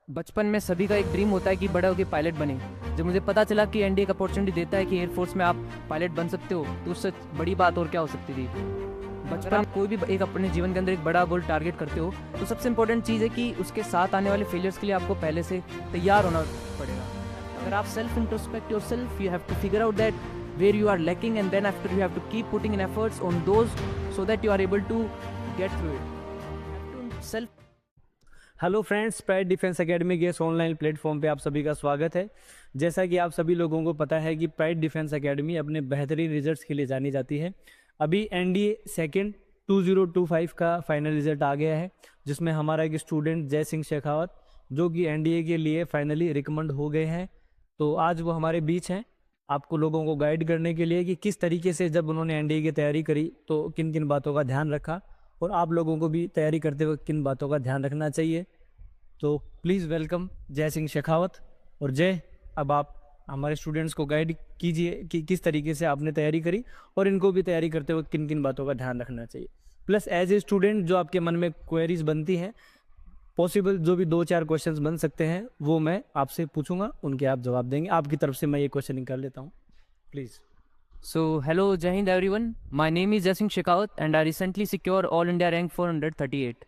बचपन में सभी का एक ड्रीम होता है कि बड़ा होकर पायलट बने। जब मुझे पता चला कि एनडीए एक अपॉर्चुनिटी देता है कि एयरफोर्स में आप पायलट बन सकते हो, तो उससे बड़ी बात और क्या हो सकती थी। बचपन आप कोई भी एक अपने जीवन के अंदर एक बड़ा गोल टारगेट करते हो, तो सबसे इंपॉर्टेंट चीज़ है कि उसके साथ आने वाले फेलियर्स के लिए आपको पहले से तैयार होना पड़ेगा। अगर आप self introspect your self, you have to figure out that where you are lacking, and then after you have to keep putting in efforts on those so that you are able to get through it. Self hello friends, Pride Defence Academy के इस online platform पे आप सभी का स्वागत है। जैसा कि आप सभी लोगों को पता है कि प्राइड डिफेंस एकेडमी अपने बेहतरीन रिजल्ट्स के लिए जानी जाती है। अभी एनडीए सेकेंड 2025 का फाइनल रिजल्ट आ गया है, जिसमें हमारा एक स्टूडेंट जय सिंह शेखावत, जो कि एनडीए के लिए फाइनली रिकमेंड हो गए हैं, तो आज वो हमारे बीच हैं आपको लोगों को गाइड करने के लिए कि किस तरीके से जब उन्होंने एनडीए की तैयारी करी तो किन किन बातों का ध्यान रखा, और आप लोगों को भी तैयारी करते वक्त किन बातों का ध्यान रखना चाहिए। तो प्लीज़ वेलकम जय सिंह शेखावत। और जय, अब आप हमारे स्टूडेंट्स को गाइड कीजिए कि किस तरीके से आपने तैयारी करी और इनको भी तैयारी करते वक्त किन किन बातों का ध्यान रखना चाहिए। प्लस एज ए स्टूडेंट जो आपके मन में क्वेरीज बनती हैं, पॉसिबल जो भी 2-4 क्वेश्चंस बन सकते हैं, वो मैं आपसे पूछूंगा, उनके आप जवाब देंगे। आपकी तरफ से मैं ये क्वेश्चनिंग कर लेता हूँ, please. So, hello, Jai Hind everyone. My name is Jasing Shekhawat and I recently secured All India rank 438.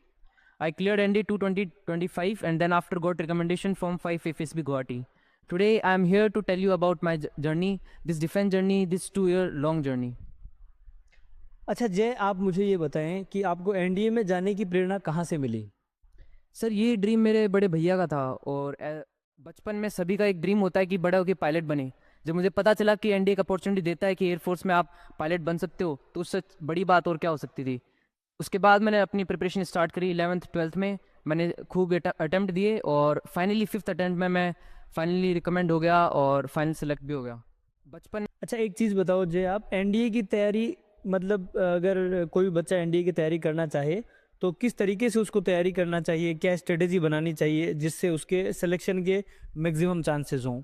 I cleared ND 2025 and then after got recommendation from 5 FSB Guwahati. Today I am here to tell you about my journey, this defense journey, this 2-year long journey. अच्छा जय, आप मुझे ये बताएं कि आपको NDA में जाने की प्रेरणा कहाँ से मिली? सर, ये ड्रीम मेरे बड़े भैया का था और बचपन में सभी का एक ड्रीम होता है कि बड़ा होकर पायलट बने। जब मुझे पता चला कि एनडीए एक अपॉर्चुनिटी देता है कि एयरफोर्स में आप पायलट बन सकते हो, तो उससे बड़ी बात और क्या हो सकती थी। उसके बाद मैंने अपनी प्रिपरेशन स्टार्ट करी। 11th-12th में मैंने खूब अटैम्प्ट दिए और फाइनली 5th अटैम्प्ट में मैं फाइनली रिकमेंड हो गया और फाइनल सेलेक्ट भी हो गया। बचपन अच्छा एक चीज़ बताओ जय, आप एनडीए की तैयारी, मतलब अगर कोई बच्चा एनडीए की तैयारी करना चाहे तो किस तरीके से उसको तैयारी करना चाहिए, क्या स्ट्रेटेजी बनानी चाहिए जिससे उसके सिलेक्शन के मैक्सिमम चांसेस हों?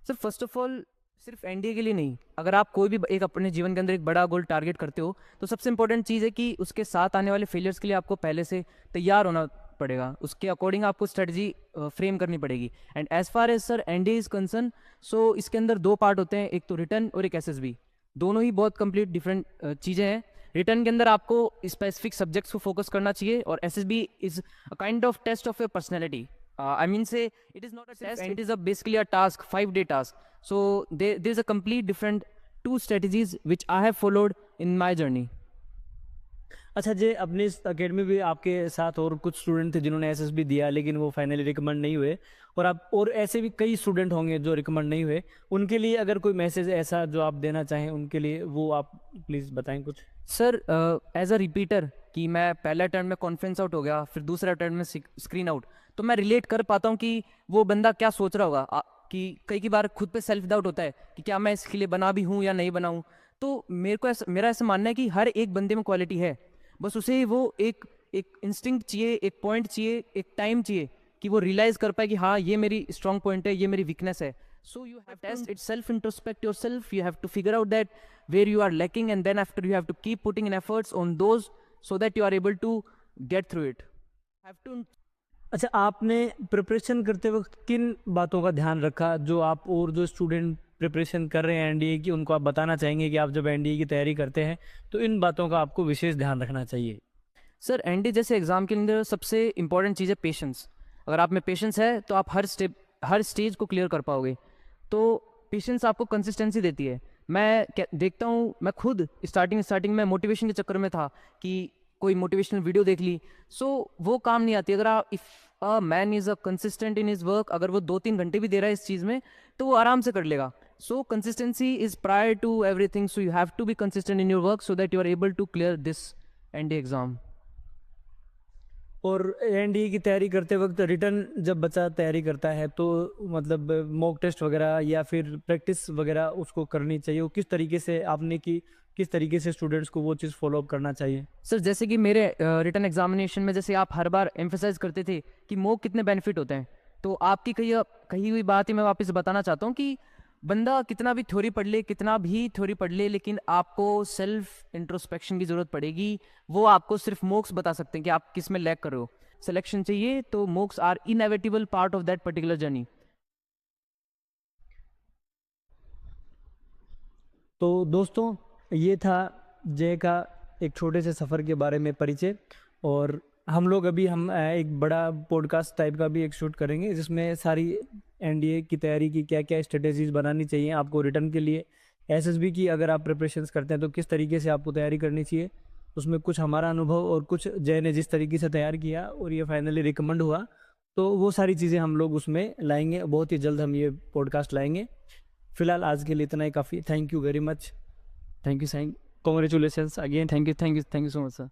सर, फर्स्ट ऑफ ऑल सिर्फ एनडीए के लिए नहीं, अगर आप कोई भी एक अपने जीवन के अंदर एक बड़ा गोल टारगेट करते हो, तो सबसे इंपॉर्टेंट चीज़ है कि उसके साथ आने वाले फेलियर्स के लिए आपको पहले से तैयार होना पड़ेगा। उसके अकॉर्डिंग आपको स्ट्रेटजी फ्रेम करनी पड़ेगी। And as far as sir NDA is concern, so इसके अंदर 2 पार्ट होते हैं, एक तो रिटर्न और एक एसएसबी। दोनों ही बहुत कंप्लीट डिफरेंट चीज़ें हैं। रिटर्न के अंदर आपको स्पेसिफिक सब्जेक्ट्स को फोकस करना चाहिए और SSB is a kind of test of your personality. I mean, say it is not a test, and it is basically a task, 5-day task. So there is a complete different 2 strategies which I have followed in my journey. अच्छा जय, अपने इस academy में आपके साथ और कुछ student थे जिन्होंने एसएसबी दिया लेकिन वो फाइनली रिकमेंड नहीं हुए, और ऐसे भी कई स्टूडेंट होंगे जो रिकमेंड नहीं हुए। उनके लिए अगर कोई मैसेज ऐसा जो आप देना चाहें उनके लिए, वो आप प्लीज़ बताएं कुछ। सर, एज अ रिपीटर कि मैं पहले अटेम्प्ट में कॉन्फ्रेंस आउट हो गया, फिर दूसरे अटेम्प्ट में स्क्रीन आउट, तो मैं रिलेट कर पाता हूँ कि वो बंदा क्या सोच रहा होगा। कि कई बार खुद पे सेल्फ डाउट होता है कि क्या मैं इसके लिए बना भी हूँ या नहीं बनाऊँ। तो मेरा ऐसा मानना है कि हर एक बंदे में क्वालिटी है, बस उसे वो एक इंस्टिंक्ट चाहिए, एक पॉइंट चाहिए, एक टाइम चाहिए कि वो रियलाइज कर पाए कि हाँ, ये मेरी स्ट्रॉन्ग पॉइंट है, ये मेरी वीकनेस है। So you have to test it, self introspect yourself. You have to figure out that where you are lacking, and then after you have to keep putting in efforts on those so that you are able to get through it. Have to. अच्छा, आपने preparation करते वक्त किन बातों का ध्यान रखा जो आप और जो स्टूडेंट प्रिपरेशन कर रहे हैं एनडीए की, उनको आप बताना चाहेंगे कि आप जब एनडीए की तैयारी करते हैं तो इन बातों का आपको विशेष ध्यान रखना चाहिए? सर, एनडीए जैसे एग्जाम के अंदर सबसे इंपॉर्टेंट चीज़ है पेशेंस। अगर आप में पेशेंस है तो आप हर स्टेज को क्लियर कर पाओगे। तो पेशेंस आपको कंसिस्टेंसी देती है। मैं देखता हूँ, मैं खुद स्टार्टिंग में मोटिवेशन के चक्कर में था कि कोई मोटिवेशनल वीडियो देख ली, सो वो काम नहीं आती। अगर आप, if a man is a consistent in his work, अगर वो 2-3 घंटे भी दे रहा है इस चीज़ में, तो वो आराम से कर लेगा। So consistency is prior to everything, so you have to be consistent in your work so that you are able to clear this NDA exam. और एनडीए की तैयारी करते वक्त रिटर्न जब बच्चा तैयारी करता है तो मतलब मॉक टेस्ट वगैरह या फिर प्रैक्टिस वगैरह उसको करनी चाहिए, वो किस तरीके से आपने की, किस तरीके से स्टूडेंट्स को वो चीज़ फॉलो अप करना चाहिए? सर, जैसे कि मेरे रिटर्न एग्जामिनेशन में जैसे आप हर बार एम्फेसाइज करते थे कि मॉक कितने बेनिफिट होते हैं, तो आपकी कही हुई बात ही मैं वापस बताना चाहता हूँ कि बंदा कितना भी थ्योरी पढ़ ले, लेकिन आपको सेल्फ इंट्रोस्पेक्शन की जरूरत पड़ेगी। वो आपको सिर्फ मॉक्स बता सकते हैं कि आप किस में लैग कर रहे हो। सिलेक्शन चाहिए तो mocks are inevitable part of that particular journey. तो दोस्तों, ये था जय का एक छोटे से सफ़र के बारे में परिचय। और हम लोग अभी एक बड़ा पॉडकास्ट टाइप का भी एक शूट करेंगे, जिसमें सारी एनडीए की तैयारी की क्या क्या स्ट्रेटेजीज बनानी चाहिए आपको रिटर्न के लिए, एसएसबी की अगर आप प्रिपरेशंस करते हैं तो किस तरीके से आपको तैयारी करनी चाहिए, उसमें कुछ हमारा अनुभव और कुछ जय ने जिस तरीके से तैयार किया और ये फाइनली रिकमेंड हुआ, तो वो सारी चीज़ें हम लोग उसमें लाएंगे। बहुत ही जल्द हम ये पॉडकास्ट लाएंगे। फिलहाल आज के लिए इतना ही काफ़ी। Thank you very much. Thank you, congratulation again, thank you so much sir.